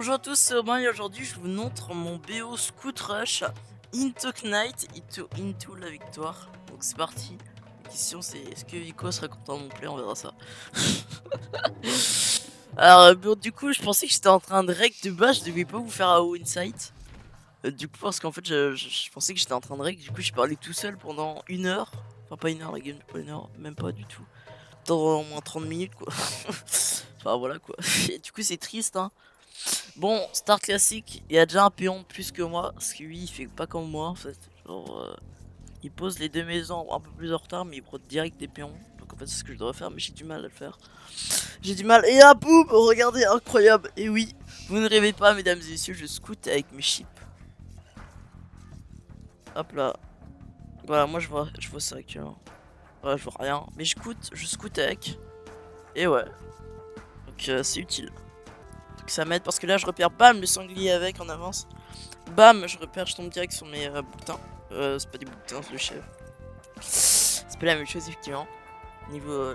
Bonjour à tous, c'est Robin et aujourd'hui je vous montre mon BO Scout Rush Into Knight into la victoire. Donc c'est parti. La question c'est est-ce que Vico sera content de mon play, on verra ça. Alors bon, du coup je pensais que j'étais en train de rec de base, je devais pas vous faire AO Insight. Du coup parce qu'en fait je pensais que j'étais en train de rec, du coup j'ai parlé tout seul pendant 1 heure. Enfin pas 1 heure la game, pas 1 heure, même pas du tout. Dans au moins 30 minutes quoi. Enfin voilà quoi. Et du coup c'est triste hein. Bon, start classique, il y a déjà un péon de plus que moi, parce que lui il fait pas comme moi en fait. Genre, il pose les deux maisons un peu plus en retard, mais il prend direct des péons. Donc en fait, c'est ce que je devrais faire, mais j'ai du mal à le faire. J'ai du mal. Et là, boum, regardez, incroyable. Et oui, vous ne rêvez pas, mesdames et messieurs, je scoute avec mes chips. Hop là. Voilà, moi je vois ça actuellement. Voilà, je vois rien, mais je scoute avec. Et ouais, donc c'est utile. Donc ça m'aide parce que là, je repère bam le sanglier avec en avance. Bam, je repère, je tombe direct sur mes bouquetins. C'est pas des bouquetins, c'est le chef. C'est pas la même chose, effectivement. Niveau.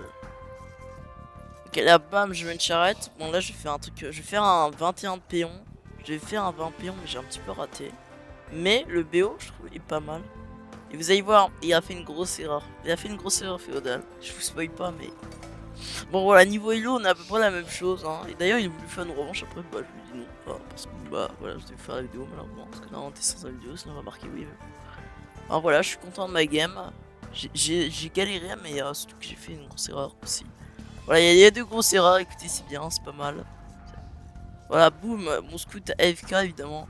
Ok, là, bam, je mets une charrette. Bon, là, je vais faire un truc. Je vais faire un 21 de péon. Je vais faire un 20 péon, mais j'ai un petit peu raté. Mais le BO, je trouve, est pas mal. Et vous allez voir, il a fait une grosse erreur. Il a fait une grosse erreur, Féodal. Je vous spoil pas, mais. Bon, voilà, niveau Elo, on a à peu près la même chose. Hein. Et d'ailleurs, il a voulu faire une revanche après. Bah, je lui ai dit non. Enfin, parce que, bah, voilà, je devais faire la vidéo, malheureusement. Parce que là, on était sans la vidéo, sinon on va marquer oui. Alors voilà, je suis content de ma game. J'ai galéré, mais surtout que j'ai fait une grosse erreur aussi. Voilà, il y a deux grosses erreurs, écoutez, c'est bien, c'est pas mal. Voilà, boum, mon scout AFK évidemment.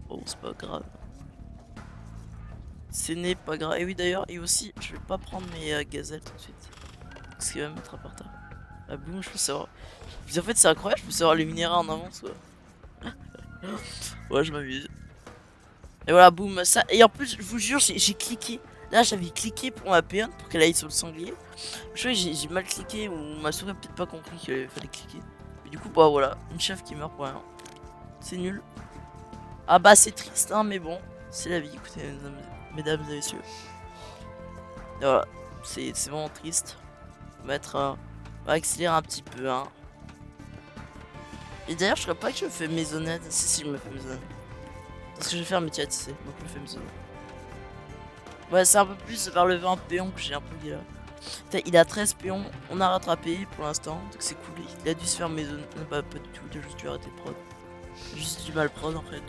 Bon, c'est pas grave. Ce n'est pas grave. Et oui, d'ailleurs, et aussi, je vais pas prendre mes gazelles tout de suite. Parce qu'il va me mettre à part terre. Ah, boum, je peux savoir. En fait, c'est incroyable, je peux savoir les minéraux en avance, ouais. Ouais, je m'amuse. Et voilà, boum, ça. Et en plus, je vous jure, j'ai cliqué. Là, j'avais cliqué pour ma péonne pour qu'elle aille sur le sanglier. Je crois que j'ai mal cliqué ou ma souris a peut-être pas compris qu'il fallait cliquer. Mais du coup, bah voilà, une chef qui meurt pour rien. C'est nul. Ah bah, c'est triste, hein, mais bon, c'est la vie, écoutez, mesdames et messieurs. Et voilà, c'est vraiment triste. On va on va accélérer un petit peu, hein. Et d'ailleurs, je crois pas que je me fais maisonnette. Si, je me fais maisonnette. Parce que je vais faire mes chats, tu sais, donc je me fais maisonnette. Ouais, c'est un peu plus vers le 20 péon que j'ai un peu dit là. Il a 13 péons, on a rattrapé pour l'instant, donc c'est cool. Il a dû se faire maisonnette. Non, bah, pas du tout, il a juste dû arrêter de prod. Juste du mal prod en fait.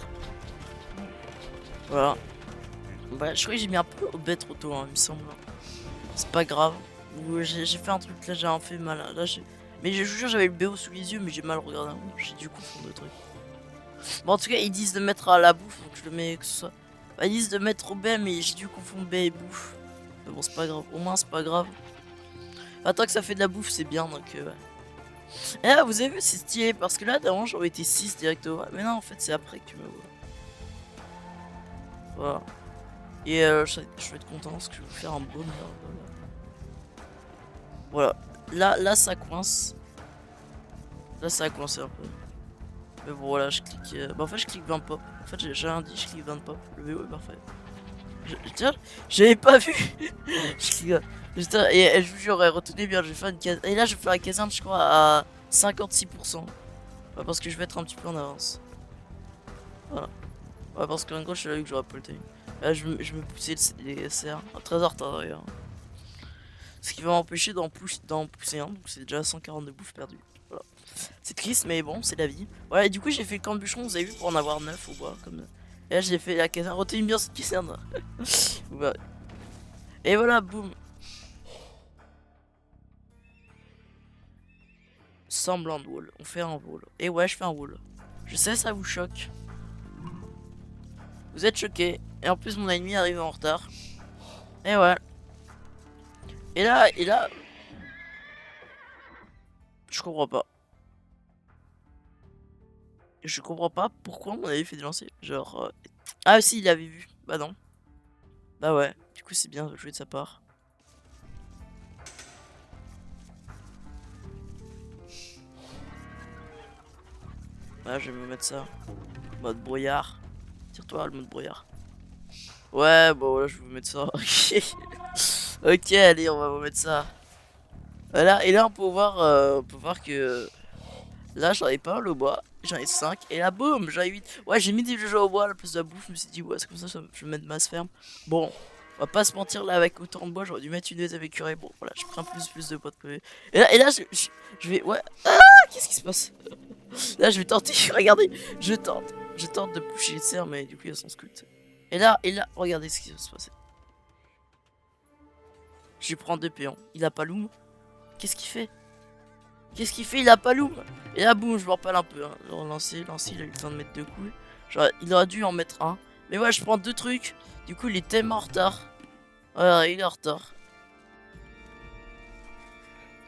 Voilà. Bah, je crois que j'ai mis un peu au bête trop tôt, hein, il me semble. C'est pas grave. J'ai fait un truc là, j'ai un fait mal. Là, mais je vous jure, j'avais le BO sous les yeux, mais j'ai mal regardé. J'ai dû confondre le truc. Bon, en tout cas, ils disent de mettre à la bouffe, donc je le mets que ce soit. Bah, ils disent de mettre au B, mais j'ai dû confondre B et bouffe. Mais bon, c'est pas grave. Au moins, c'est pas grave. Attends que ça fait de la bouffe, c'est bien, donc ouais. Et là, vous avez vu, c'est stylé, parce que là, d'avant, j'aurais été 6 directement. Mais non, en fait, c'est après que tu me vois. Voilà. Et je vais être content parce que je vais vous faire un bon voilà. Là, ça coince. Là, ça a coincé un peu. Mais bon, voilà, je clique. Bah, en fait, je clique 20 pop. En fait, j'ai rien dit, je clique 20 pop. Le VO est parfait. Tiens, j'avais pas vu. Je clique. Putain, et je vous jure, retenez bien, je vais faire une caserne. Et là, je vais faire la caserne, je crois, à 56%. Bah, parce que je vais être un petit peu en avance. Voilà. Ouais, parce qu'en gros, je savais que j'aurais pas le timing. Là, je me poussais les SR. Très en retard d'ailleurs. Ce qui va m'empêcher d'en pousser un. Donc, c'est déjà 142 bouffes perdues. Voilà. C'est triste, mais bon, c'est la vie. Voilà, et du coup, j'ai fait le camp de bûcheron, vous avez vu, pour en avoir 9 au bois. Comme... Et là, j'ai fait la caserne. Retenez bien cette caserne. Voilà. Et voilà, boum. Semblant de wall. On fait un wall. Et ouais, je fais un wall. Je sais, ça vous choque. Vous êtes choqués. Et en plus, mon ennemi arrive en retard. Et ouais. Et là, je comprends pas. Je comprends pas pourquoi on avait fait des lancers. Genre. Ah, si, il avait vu. Bah non. Bah ouais. Du coup, c'est bien joué de sa part. Là, je vais me mettre ça. Mode brouillard. Tire-toi, le mode brouillard. Ouais, bon, là, je vais vous mettre ça. Ok. Ok, allez, on va vous mettre ça. Voilà, et là, on peut voir que. Là, j'en ai pas le bois. j'en ai 5, et là boum, j'en ai 8. Ouais, j'ai mis des jeux au bois à la place de la bouffe, je me suis dit, ouais, c'est comme ça, je vais mettre masse ferme. Bon, on va pas se mentir, là, avec autant de bois, j'aurais dû mettre une deuxième écureuil. Bon, voilà, je prends plus de bois de prévu. Et là je vais, ouais, ah, qu'est-ce qui se passe? Là, je vais tenter, regardez, je tente de pousser les cerfs, mais du coup, il y a son scout. Et là, regardez ce qui va se passer. Je lui prends 2 péons, il a pas loom. Qu'est-ce qu'il fait? Qu'est-ce qu'il fait? Il a pas loom. Et là, boum, je me repelle un peu. Hein. Genre, lancer, il a eu le temps de mettre 2 coups. Genre, il aurait dû en mettre un. Mais ouais, je prends 2 trucs. Du coup, il est tellement en retard. Ouais, il est en retard.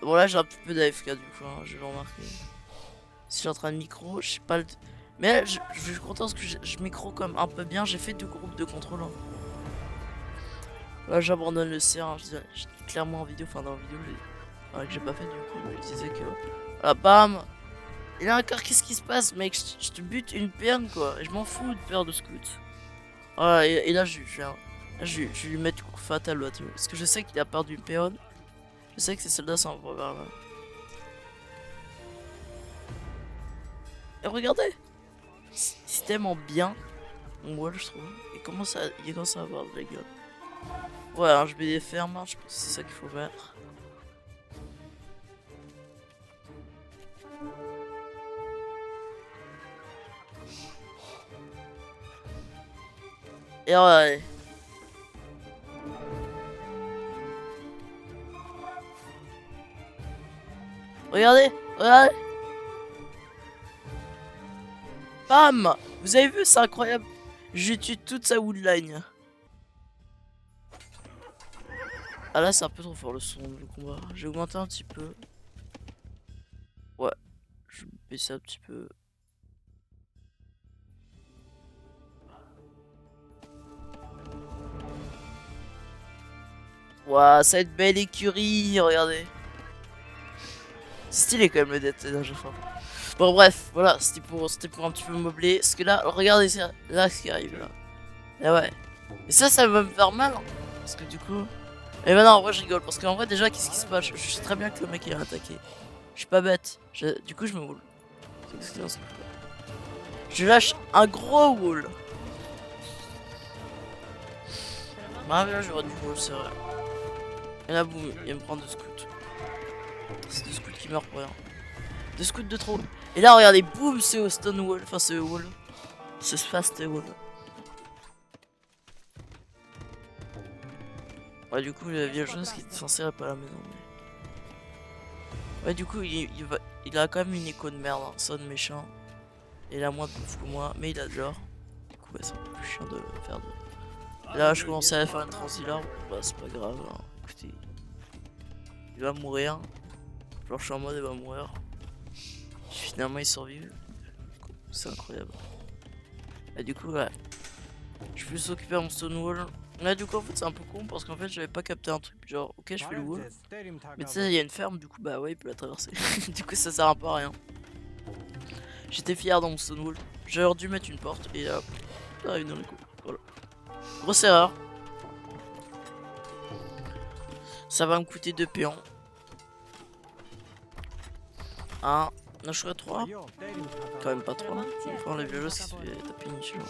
Bon, là, j'ai un petit peu d'AFK du coup, hein, je vais remarquer. Si je suis en train de micro, je sais pas le. Mais là, je suis content parce que je micro comme un peu bien. J'ai fait 2 groupes de contrôle. Hein. Là, j'abandonne le CR. Hein. Je dis clairement en vidéo, enfin, dans la vidéo, que j'ai pas fait du coup. Je disais que. Ah, bam! Et là encore, qu'est-ce qui se passe, mec? Je te bute une perne, quoi. Et je m'en fous de perdre de scout. Voilà, et là, je vais lui mettre coup fatal, là, tu vois. Parce que je sais qu'il a perdu une péonne. Je sais que ces soldats sont en programme. Et regardez! C'est tellement bien. Mon wall, je trouve. Et il commence à avoir de la gueule. Ouais, alors je mets des fermes, hein, je pense que c'est ça qu'il faut mettre. Et ouais. Regardez, regardez. Bam! Vous avez vu, c'est incroyable. J'ai tué toute sa woodline. Ah là, c'est un peu trop fort le son du combat. J'ai augmenté un petit peu. Ouais, je vais baisser un petit peu. Ouah, ça va être belle écurie, regardez. C'est stylé quand même le death à chaque fois. Bon bref, voilà, c'était pour un petit peu meubler. Parce que là, regardez ça, là ce qui arrive là. Et ouais. Et ça va me faire mal. Hein, parce que du coup. Et maintenant en vrai je rigole. Parce qu'en vrai déjà qu'est-ce qui se passe, je sais très bien que le mec il a attaqué. Je suis pas bête. Du coup je me roule. Je lâche un gros wall. Bah là j'aurais dû wall, c'est vrai. Et là boum, il me prend 2 scouts. C'est 2 scouts qui meurent pour rien. 2 scouts de trop. Et là regardez, boum, c'est au stone wall. Enfin c'est au wall. C'est fast wall. Ouais du coup la villageoise qui est censée être pas à la maison. Mais... ouais du coup il a quand même une écho de merde, hein. Sonne méchant. Et il a moins de bouffe que moi, mais il a de l'or. Du coup bah, c'est un peu plus chiant de faire de... Là je commençais à faire une transilore. Bah c'est pas grave, hein. Écoutez. Il va mourir. Genre je suis en mode il va mourir. Finalement il survit. C'est incroyable. Et du coup ouais. Je peux s'occuper à mon stone wall. Là du coup en fait c'est un peu con parce qu'en fait j'avais pas capté un truc genre ok je fais le wall. Mais tu sais il y a une ferme du coup bah ouais il peut la traverser. Du coup ça sert un peu à rien. J'étais fier dans mon stone wall. J'aurais dû mettre une porte et là ça arrive dans le coup. Voilà. Grosse erreur. Ça va me coûter 2 péons. 1. Non je serais 3. Quand même pas 3. Enfin les violeuses qui se fait taper une cheveux.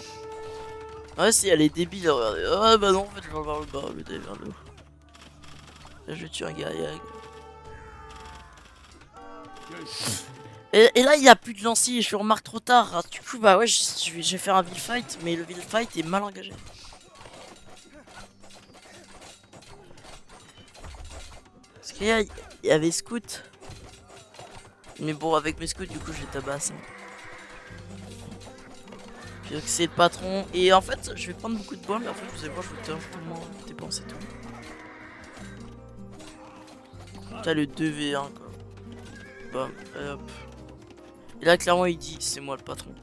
Ouais si elle est débile regardez. Ah bah non en fait je vais vers le bas au lieu d'aller vers le haut. Là je tue un guerrier. Et là il n'y a plus de lancier, je remarque trop tard. Du coup bah ouais je vais faire un vil fight, mais le vil fight est mal engagé. Parce qu'il y avait scout. Mais bon avec mes scouts du coup je les tabasse. Hein. Puis c'est le patron. Et en fait je vais prendre beaucoup de bois mais en fait vous allez voir je vais tellement dépenser tout. T'as le 2v1 quoi. Bam, hop. Et là clairement il dit c'est moi le patron.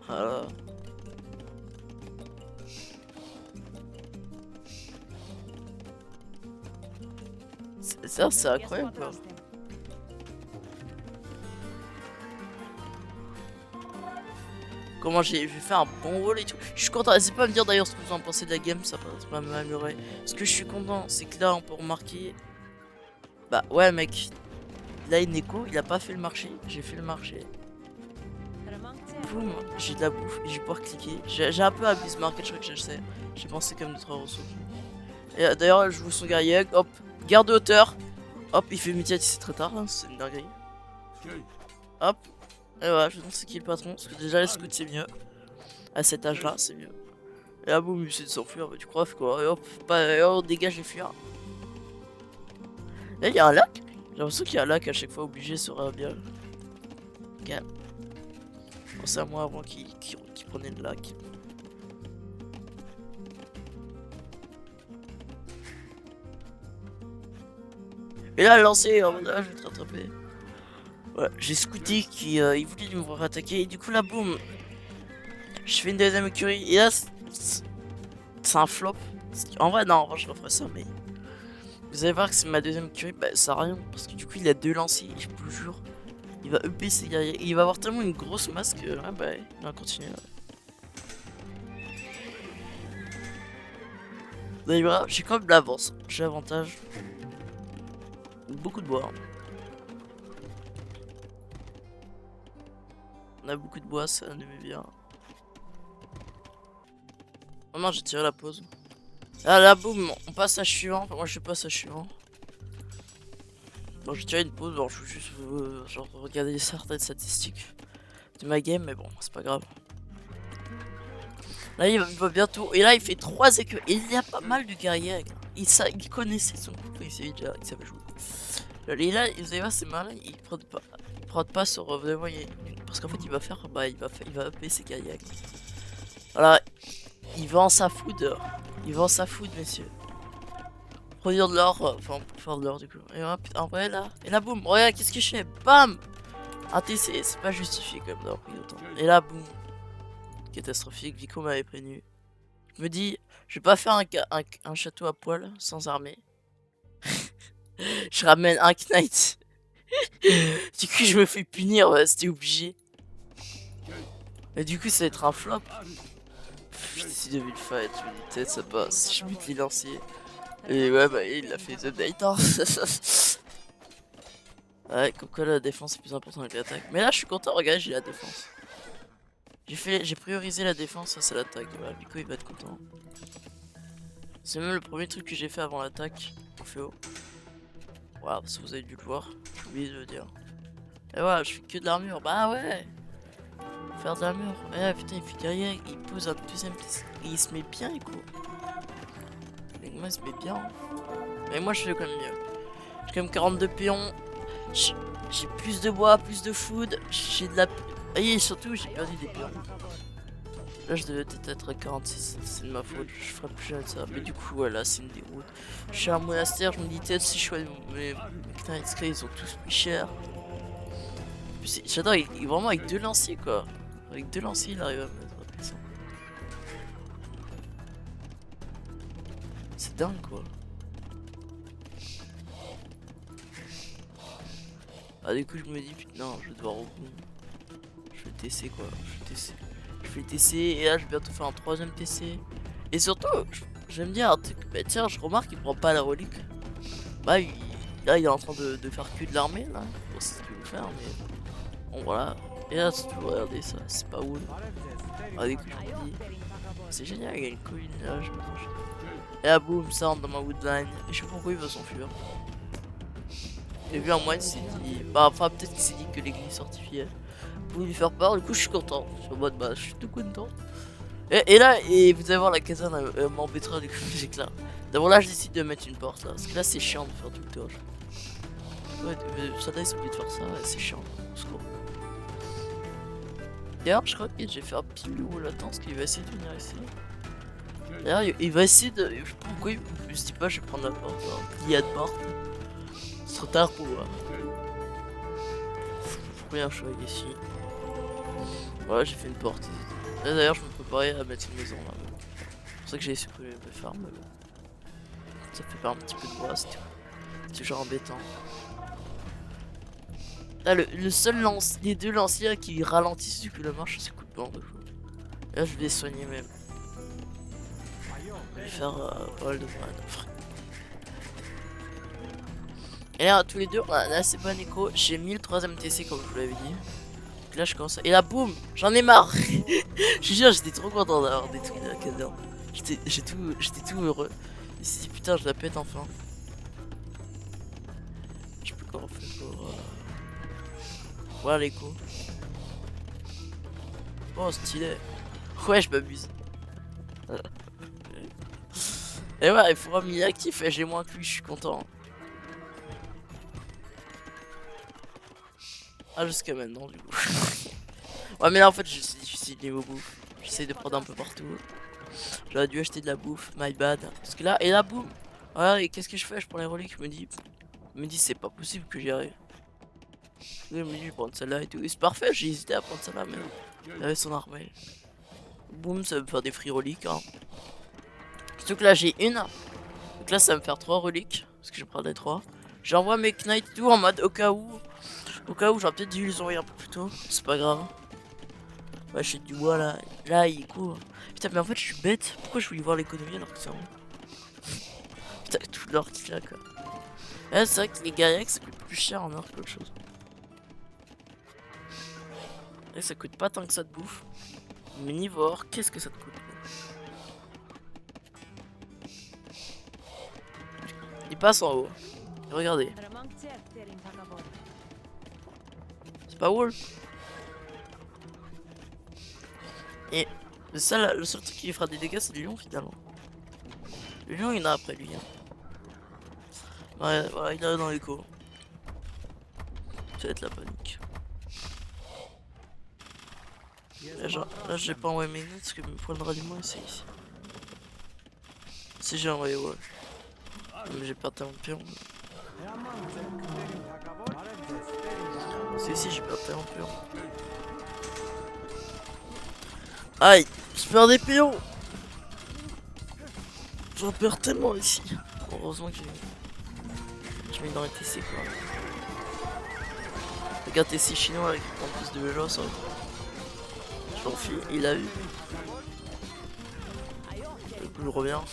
Voilà. Ça c'est incroyable quoi. comment j'ai fait un bon rôle et tout. Je suis content. N'hésitez pas à me dire d'ailleurs ce que vous en pensez de la game, ça va m'améliorer. Ce que je suis content, c'est que là on peut remarquer. Bah ouais mec, là Neko il a pas fait le marché, j'ai fait le marché. Boum, j'ai de la bouffe, et je vais pouvoir cliquer. J'ai un peu abusé market, je crois que je sais. J'ai pensé comme de 3 ressources. Et d'ailleurs je vous son guerrier, hop, garde de hauteur. Hop, il fait médiatis, c'est très tard, hein, c'est une dinguerie. Hop, et voilà, je sais c'est qui est le patron, parce que déjà les scouts c'est mieux. À cet âge là, c'est mieux. Et là boum, il essaie de s'enfuir, bah, tu crois quoi, et hop, on dégage les fuirs. Là il y a un lac. J'ai l'impression qu'il y a un lac à chaque fois obligé sera bien. Ok. Pensez à moi avant qu'il prenait le lac. Et là, lancé, en mode, ah, je vais te rattraper. Voilà, j'ai scouté qui il voulait me rattaquer. Et du coup, là, boum. Je fais une deuxième écurie. Et là, c'est un flop. En vrai, non, en vrai, je referai ça, mais. Vous allez voir que c'est ma deuxième écurie. Bah, ça sert à rien. Parce que du coup, il a 2 lanciers. Et je vous le jure. Il va EP ses guerriers. Il va avoir tellement une grosse masse que. Ouais, bah, il va continuer. D'ailleurs, j'ai quand même de l'avance. J'ai l'avantage. Beaucoup de bois. Hein. On a beaucoup de bois, ça nous met bien. Oh non, j'ai tiré la pause. Ah là, boum, on passe à suivant. Enfin, moi, je passe à suivant. Bon, j'ai tiré une pause, alors je veux juste genre, regarder certaines statistiques de ma game, mais bon, c'est pas grave. Là, il va bientôt. Et là, il fait 3 écuries. Et il y a pas mal de guerriers. Il connaissait son coup, il savait déjà qu'il savait jouer. Et là, vous allez voir, c'est malin, il prend pas sur vraiment. Parce qu'en fait, il va faire. Bah, il va appeler ses guerriers. Voilà, il vend sa food. Il vend sa food, messieurs. Produire de l'or, enfin, pour faire de l'or, du coup. Et voilà, putain, en vrai, là. Et là, boum, regarde, qu'est-ce que je fais? Bam! Un TC, c'est pas justifié quand même d'avoir pris autant. Et là, boum. Catastrophique, Vico m'avait prévenu. Je me dis, je vais pas faire un château à poil, sans armée. Je ramène un knight. Du coup, je me fais punir, ouais, c'était obligé. Et du coup, ça va être un flop. Je décide de fight, je me dis, peut-être ça passe. Je bute les lanciers. Et ouais, bah, il a fait les updates. Hein. Ouais, comme quoi la défense est plus importante que l'attaque. Mais là, je suis content, regarde, j'ai la défense. J'ai priorisé la défense face à l'attaque. Voilà, Vico, il va être content. C'est même le premier truc que j'ai fait avant l'attaque. On fait haut. Voilà, parce que vous avez dû le voir. J'ai oublié de le dire. Et voilà, je fais que de l'armure. Bah ouais. Faire de l'armure. Ouais, putain, il fait guerrier. Il pose un deuxième pièce. Et il se met bien, Echo. Et moi, il se met bien. Mais moi, je fais quand même mieux. J'ai quand même 42 pions. J'ai plus de bois, plus de food. J'ai de la. Et surtout, j'ai perdu des pions. Là, je devais peut-être être à 46. C'est de ma faute. Je ferai plus jamais ça. Mais du coup, voilà, c'est une déroute. Je suis à un monastère. Je me dis, peut-être si je choisis. Mais putain, ils sont tous plus chers. J'adore, il est vraiment avec 2 lanciers quoi. Avec 2 lanciers, il arrive à mettre ça. C'est dingue quoi. Ah, du coup, je me dis, putain, je vais devoir reprendre. Je vais TC quoi. Je vais TC et là, je vais bientôt faire un 3ème TC. Et surtout, je vais me dire un truc. Bah, tiens, je remarque qu'il prend pas la relique. Bah, là, il est en train de faire que de l'armée là. Bon, c'est ce qu'il veut faire, mais. Bon voilà, et là c'est tout, regardez ça, c'est pas ouf. Ah, du coup, je me dis, c'est génial, il y a une colline là, je me mange. Et là, boum, ça rentre dans ma woodline. Et je sais pas pourquoi il va s'enfuir. J'ai vu un moine, il s'est dit, bah, enfin, peut-être qu'il s'est dit que l'église fortifiée pouvait lui faire peur, du coup, je suis content. Je suis en mode, bah, je suis tout content. Et là, et vous allez voir, la caserne m'embêtera, du coup, j'éclaire. D'abord, là, je décide de mettre une porte là, parce que là, c'est chiant de faire tout le tour. Ouais, ça là, ils ont oublié de faire ça, ouais, c'est chiant, au secours. D'ailleurs, je crois que j'ai fait un petit loup là-dedans parce qu'il va essayer de venir ici. D'ailleurs, il va essayer de. Je sais pas pourquoi il se dit pas, je vais prendre la porte. Il y a de porte. C'est trop tard pour moi. Faut rien choisir ici. Voilà, j'ai fait une porte. Là d'ailleurs, je me préparais à mettre une maison là. C'est pour ça que j'ai supprimé mes farms. Mais bon. Ça fait pas un petit peu de bois, c'est genre embêtant. Là, le seul les 2 lanciers qui ralentissent du coup la marche, c'est coup de bande. Là, je vais les soigner même. Je vais faire pas mal de manœuvres. Et là, tous les deux, on a assez bon écho. J'ai mis le 3ème TC comme je vous l'avais dit. Donc là, je commence à... Et là, boum, j'en ai marre. Je suis sûr, j'étais trop content d'avoir détruit la caserne. J'étais tout heureux. Et si putain, je la pète enfin. Je sais plus comment on fait pour... Voilà l'écho. Oh, stylé. Ouais, je m'abuse. Et ouais, il faudra m'y actif et j'ai moins que lui, je suis content. Ah, jusqu'à maintenant, du coup. Ouais, mais là, en fait, c'est difficile niveau bouffe. J'essaie de prendre un peu partout. J'aurais dû acheter de la bouffe, my bad. Parce que là, et là, boum. Voilà, et qu'est-ce que je fais? Je prends les reliques, je me dis, c'est pas possible que j'y arrive. Je me dis, je vais prendre celle-là et tout. Et c'est parfait, j'ai hésité à prendre celle-là, mais non. Il avait son armée. Boum, ça va me faire des free reliques. Hein. Surtout que là, j'ai une. Donc là, ça va me faire 3 reliques. Parce que je prends les 3. J'envoie mes knights et tout en mode au cas où. Au cas où, j'aurais peut-être dû les envoyer un peu plus tôt. C'est pas grave. Ouais, je suis du bois là. Là, il court. Putain, mais en fait, je suis bête. Pourquoi je voulais voir l'économie alors que c'est bon. Putain, tout l'or qu'il a quoi. Là, c'est vrai que les guerriers, ça coûte plus cher en or qu'autre chose. Et ça coûte pas tant que ça de bouffe. Mais niveau or, qu'est-ce que ça te coûte? Il passe en haut. Et regardez. C'est pas wall. Et ça, le seul truc qui lui fera des dégâts, c'est le lion finalement. Le lion, il en a après lui. Hein. Ouais, voilà, il est dans l'écho. Ça va être la panique. Là, j'ai pas envoyé mes notes parce que mes points de ralliement, c'est ici. Si j'ai envoyé, ouais. Mais j'ai perdu un pion. C'est ici, j'ai perdu un pion. Aïe, je perds des pions. J'en perds tellement ici. Heureusement que j'ai mis dans les TC quoi. Regarde TC chinois avec en plus de vélo, ça. Je m'en fie, il a eu. Du coup, je reviens.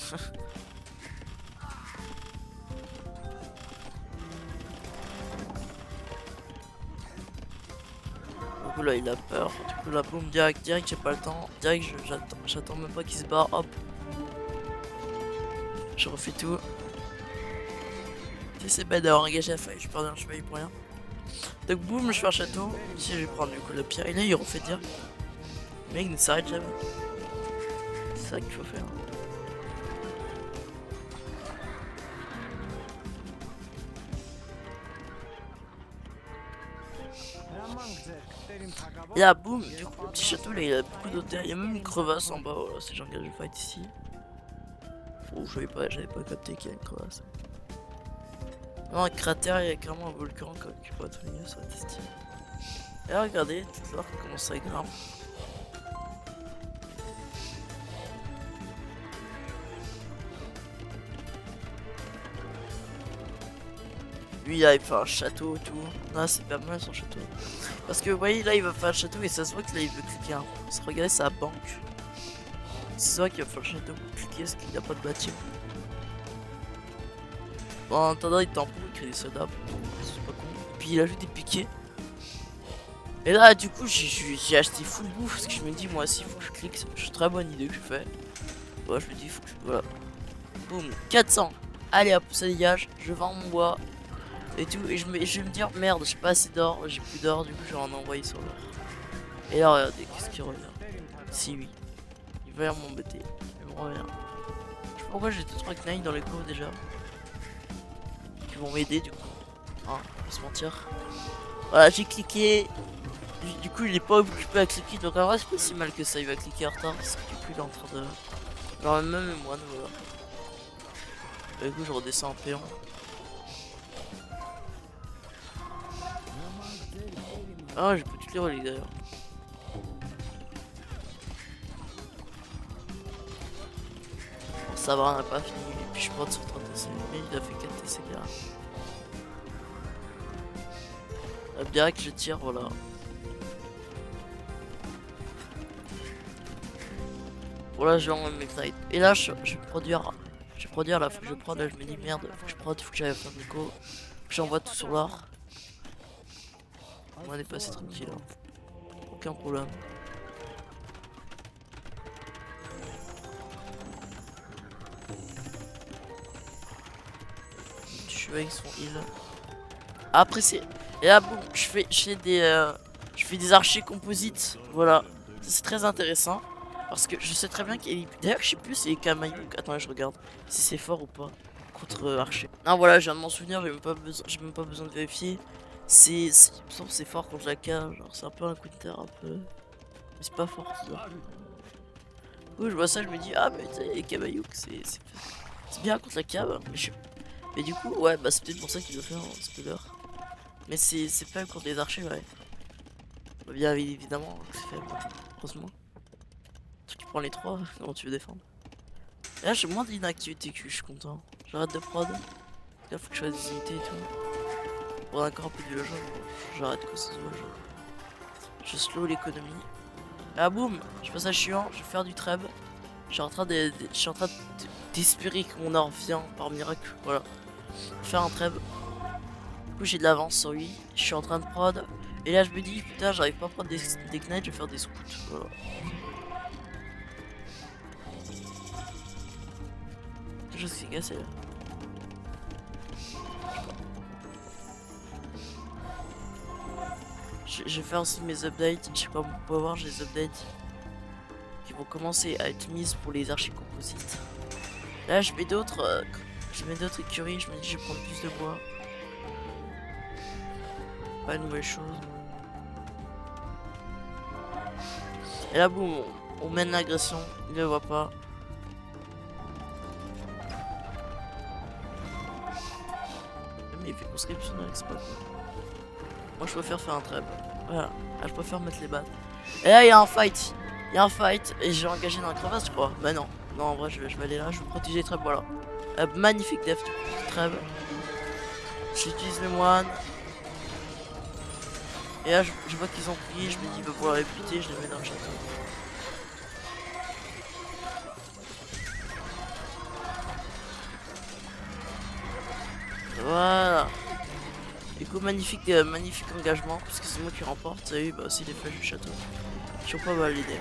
Du coup, là, il a peur. Du coup, là, boum, direct, j'ai pas le temps. Direct, j'attends même pas qu'il se barre. Hop. Je refais tout. C'est bête d'avoir engagé la faille, je perds un cheval pour rien. Donc boum, je fais un château. Ici je vais prendre du coup la pierre. Et là il refait dire. Le mec ne s'arrête jamais. C'est ça qu'il faut faire. Et là boum, du coup le petit château là il a beaucoup d'hôtels. Il y a même une crevasse en bas, voilà, si j'engage le fight ici. Oh j'avais pas capté qu'il y a une crevasse. Non, un cratère, il y a carrément un volcan qui pourrait être mieux, ça va être stylé. Et là, regardez, tout l'or comment ça grimpe. Lui, là, il fait un château, tout. Là, c'est pas mal son château. Parce que, vous voyez, là, il va faire un château et ça se voit que là, il veut cliquer. Hein. Parce que regardez sa banque. C'est vrai qu'il va faire le château pour cliquer parce qu'il n'y a pas de bâtiment. Bon, en attendant, il tampon, il crée des soldats. C'est pas con. Et puis, il ajoute des piquets. Et là, du coup, j'ai acheté full bouffe parce que je me dis, moi aussi, il faut que je clique. C'est une très bonne idée que je fais. Ouais, je me dis, faut que je. Voilà. Boum, 400. Allez hop, ça dégage. Je vends mon bois. Et tout. Et je vais me dire, merde, j'ai pas assez d'or. J'ai plus d'or, du coup, je vais en envoyer sur l'or. Et là, regardez, qu'est-ce qui revient? Si, oui. Il va m'embêter. Il me revient. Je sais pas pourquoi j'ai 2-3 knights dans les cours déjà. Qui vont m'aider, du coup. Hein, on va se mentir. Voilà, j'ai cliqué. Du coup, il est pas occupé à cliquer, donc en vrai, c'est pas si mal que ça. Il va cliquer en retard parce que du coup, il est en train de. Genre, même moi, voilà. Et du coup, je redescends en péon. Ah, j'ai pris toutes les reliques d'ailleurs. Bon, ça va, on n'a pas fini. Et puis, je porte sur 30 TC. Mais il a fait 4 TC là. Bien que je tire, voilà. Bon là je vais en Ignite. Et là je vais produire. Je vais produire là, faut que je prenne, là je me dis merde, faut que je prenne, faut que j'aille faire Nico. Faut que j'envoie tout sur l'or. On est passé tranquille. Hein. Aucun problème. Je suis avec son heal. Après c'est. Et là bon, je fais des archers composites. Voilà. C'est très intéressant. Parce que je sais très bien qu'il y a. D'ailleurs je sais plus si les Kamayuk. Attends je regarde. Si c'est fort ou pas. Contre archer. Non voilà, je viens de m'en souvenir, j'ai même pas besoin de vérifier. Il me semble que c'est fort contre la cage. Genre c'est un peu un counter un peu. Mais c'est pas fort ça. Oui je vois ça, je me dis ah mais tu sais les Kamayuk c'est bien contre la cave. Mais du coup ouais bah c'est peut-être pour ça qu'il doit faire un spoiler. Mais c'est pas contre les archers ouais. Bah, bien évidemment c'est faible. Heureusement. Toi qui prends les 3, comment tu veux défendre? Et là j'ai moins d'inactivité que je suis content. J'arrête de prod. Là faut que je fasse des unités et tout. Pour encore un peu du jeu, j'arrête que ça se voit. Je slow l'économie. Ah boum, je passe à chiant, je vais faire du treb. Je suis en train d'espérer que mon or vient par miracle. Voilà. Faire un treb. Du coup j'ai de l'avance sur lui. Je suis en train de prod. Et là je me dis putain j'arrive pas à prendre des knights, je vais faire des scouts. Voilà. Quelque chose qui s'est cassé là. Je vais faire aussi mes updates. Je sais pas, on peut voir, j'ai les updates qui vont commencer à être mises pour les archers composites. Là, je mets d'autres écuries. Je me dis, je vais prendre plus de bois. Pas une nouvelle chose. Et là, boum, on mène l'agression. Il ne le voit pas. Mais il fait conscription avec c'est pas cool. Moi, je préfère faire un treb. Voilà. Là, je préfère mettre les battes. Et là, il y a un fight. Il y a un fight. Et j'ai engagé dans la crevasse, je crois. Bah non. Non, en vrai, je vais aller là. Je vais protéger les trebs. Voilà. Magnifique def du treb. J'utilise le moine. Et là, je vois qu'ils ont pris. Je me dis, il va pouvoir les buter. Je les mets dans le château. Voilà. Du coup, magnifique engagement. Parce que c'est moi qui remporte. Ça a eu bah, aussi les flèches du château. Qui ont pas mal l'idée.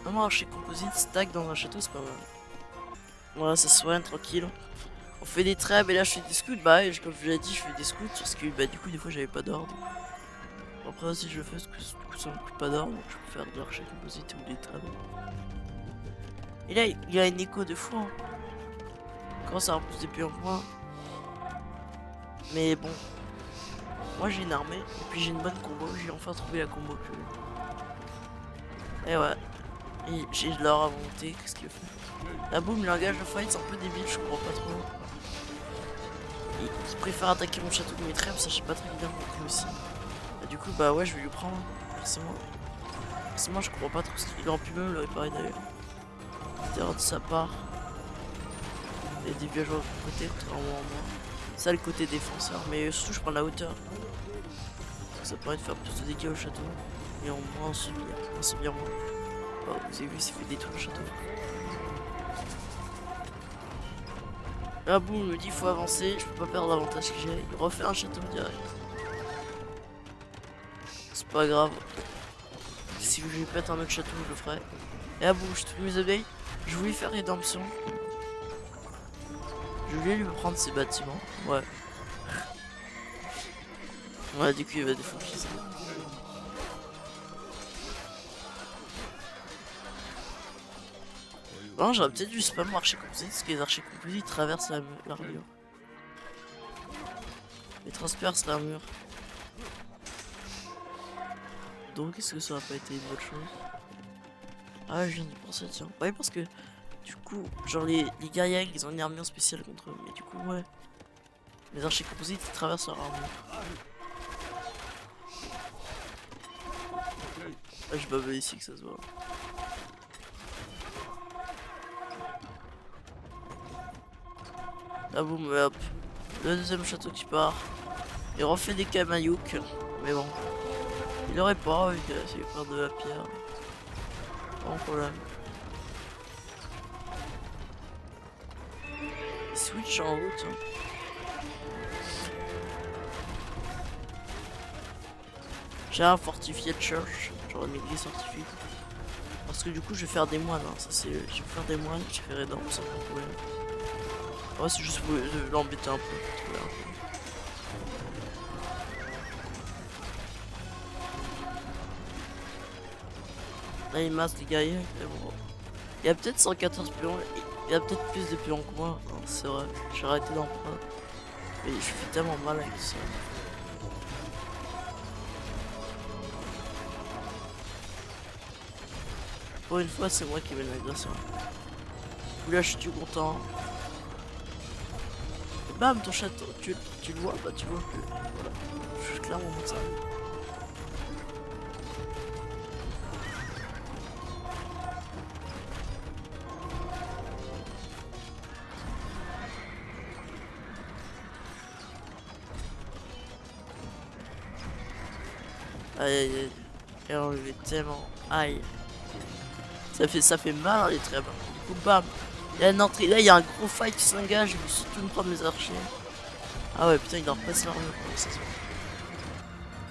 Vraiment, archer composite, stack dans un château, c'est pas mal. Voilà, ça se soigne tranquille. On fait des trebs et là je fais des scouts. Bah, et comme je vous l'ai dit, je fais des scouts parce que bah, du coup, des fois j'avais pas d'ordre. Après, aussi, je fais parce que du coup, ça me coûte pas d'ordre. Donc je peux faire de l'archer composite ou des trebs. Et là, il y a une écho de fou. Hein. Comment ça repousse depuis un mois. Mais bon, moi j'ai une armée et puis j'ai une bonne combo. J'ai enfin trouvé la combo que. Et ouais. Et j'ai de l'or à monter. Qu'est-ce qu'il fait? La boum, il engage le fight, c'est un peu débile, je comprends pas trop. Il préfère attaquer mon château que mes trèbes, ça j'ai pas très bien compris aussi. Bah, du coup, bah ouais, je vais lui prendre. Forcément. Forcément, je comprends pas trop ce qu'il aurait pu même le réparer d'ailleurs. C'était de sa part. Il y a des villageois de côté, contrairement à moi. Ça, le côté défenseur, mais surtout, je prends la hauteur. Parce que ça permet de faire plus de dégâts au château. Et en moins, subir moins. Oh, vous avez vu, il s'est fait détruire le château. Là, boum, il me dit faut avancer, je peux pas perdre l'avantage que j'ai. Il refait un château direct. C'est pas grave. Si je lui pète un autre château, je le ferai. Et là, boum, je te mes updates. Je voulais faire rédemption. Je voulais lui prendre ses bâtiments. Ouais. Ouais, du coup, il va défoncer ça. Bon, j'aurais peut-être dû spam archer composite parce que les archers composites traversent l'armure. Ils transpercent l'armure. Donc, est-ce que ça aurait pas été une bonne chose? Ah, je viens d'y penser, tiens. Ouais, parce que du coup, genre les guerriers, ils ont une armure spéciale contre eux. Mais du coup, ouais. Les archers composites, ils traversent leur armure. Ah, je bave ici que ça se voit. Ah boum, hop. Le deuxième château qui part. Il refait des Kamayuk. Mais bon. Il aurait pas, oui, c'est peur de la pierre. Pas de problème. Switch en haut, tiens. J'ai un fortifié de church, genre une église fortifiée. Parce que du coup, je vais faire des moines. Hein. Ça, c'est. Je vais faire des moines, je ferai dans sans problème. Ouais, c'est juste pour l'embêter un peu. Là, il masse des guerriers. Bon. Il y a peut-être 114 pions. Il y a peut-être plus de pions que moi. C'est vrai. J'ai arrêté d'en prendre. Mais je fais tellement mal avec ça. Pour une fois, c'est moi qui mène l'agression. Là, je suis content. Et bam, ton château. Tu le vois? Bah, tu vois que. Voilà. Je suis clairement comme ça. Aïe aïe aïe. Et enlevé tellement. Aïe. Ça fait mal, hein, les très bas. Du coup, bam. Il y a une entrée. Là, il y a un gros fight qui s'engage. Je vais surtout me prendre mes archers. Ah ouais, putain, il leur passe l'armure.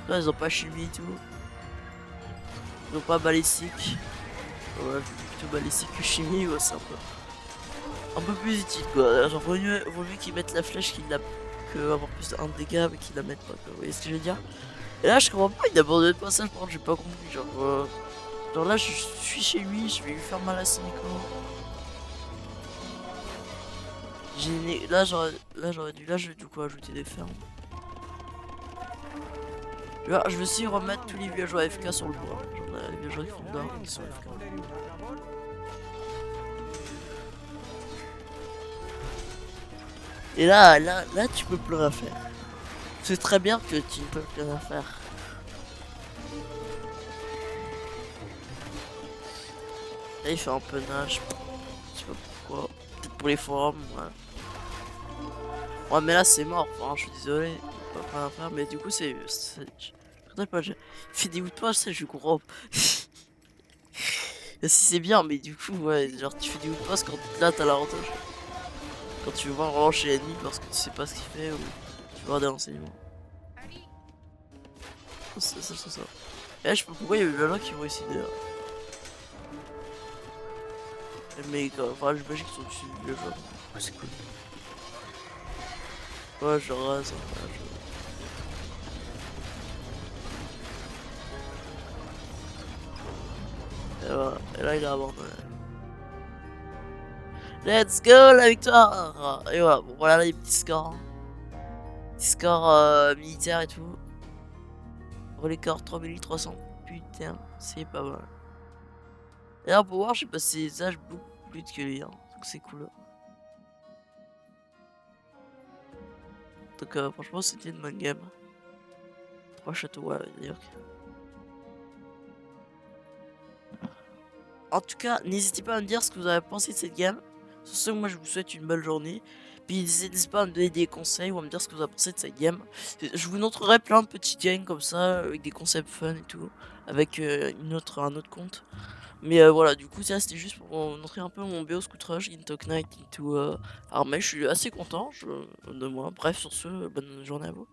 Là, ils ont pas chimie et tout. Ils ont pas balistique. Ouais, plutôt balistique que chimie. Ouais, c'est un peu plus utile, quoi. Genre, vaut mieux qu'ils mettent la flèche qu'ils la. Que avoir plus un dégât, mais qu'ils la mettent pas, quoi. Vous voyez ce que je veux dire? Et là, je comprends pas, il abandonne pas ça, par contre, j'ai pas compris. Genre là, je suis chez lui, je vais lui faire mal à Sinico. Là, j'aurais dû, là, je vais du coup ajouter des fermes. Je vais aussi remettre tous les villageois AFK sur le bois. Genre les villageois qui font d'or, qui sont AFK. Et là, tu peux plus rien faire. C'est très bien que tu ne peux plus rien faire. Là, il fait un peu nage. Je sais pas pourquoi. Peut-être pour les forums, ouais. Ouais, mais là, c'est mort. Enfin, je suis désolé. Pas rien faire, mais du coup, c'est. Je pas, il fait des outposts, ça, je gros. Si c'est bien, mais du coup, ouais, genre, tu fais des outposts quand là, t'as l'avantage. Quand tu veux voir vraiment chez l'ennemi parce que tu sais pas ce qu'il fait ou tu veux avoir des renseignements. C'est ça. Et là, je sais pas pourquoi il y a eu là qui vont ici d'ailleurs. Mais enfin, j'imagine qu'ils sont dessus du jeu. Ouais, c'est cool. Ouais, je rase. Et, voilà. Et là, il a abandonné. Let's go, la victoire! Et voilà, bon, voilà les petits scores. Hein. Petits scores militaires et tout. Relais corps 3300. Putain, c'est pas mal. Et là, pour voir, j'ai passé des âges beaucoup plus vite que lui. Hein. Donc c'est cool. Donc franchement, c'était une bonne game. 3 châteaux, ouais, d'ailleurs. En tout cas, n'hésitez pas à me dire ce que vous avez pensé de cette game. Sur ce, moi je vous souhaite une belle journée. Puis n'hésitez pas à me donner des conseils ou à me dire ce que vous avez pensé de cette game. Je vous montrerai plein de petites games comme ça, avec des concepts fun et tout, avec un autre compte. Mais voilà, du coup, ça c'était juste pour vous montrer un peu mon BO Scout Rush, Talk Night, into Armée. Je suis assez content de moi. Bref, sur ce, bonne journée à vous.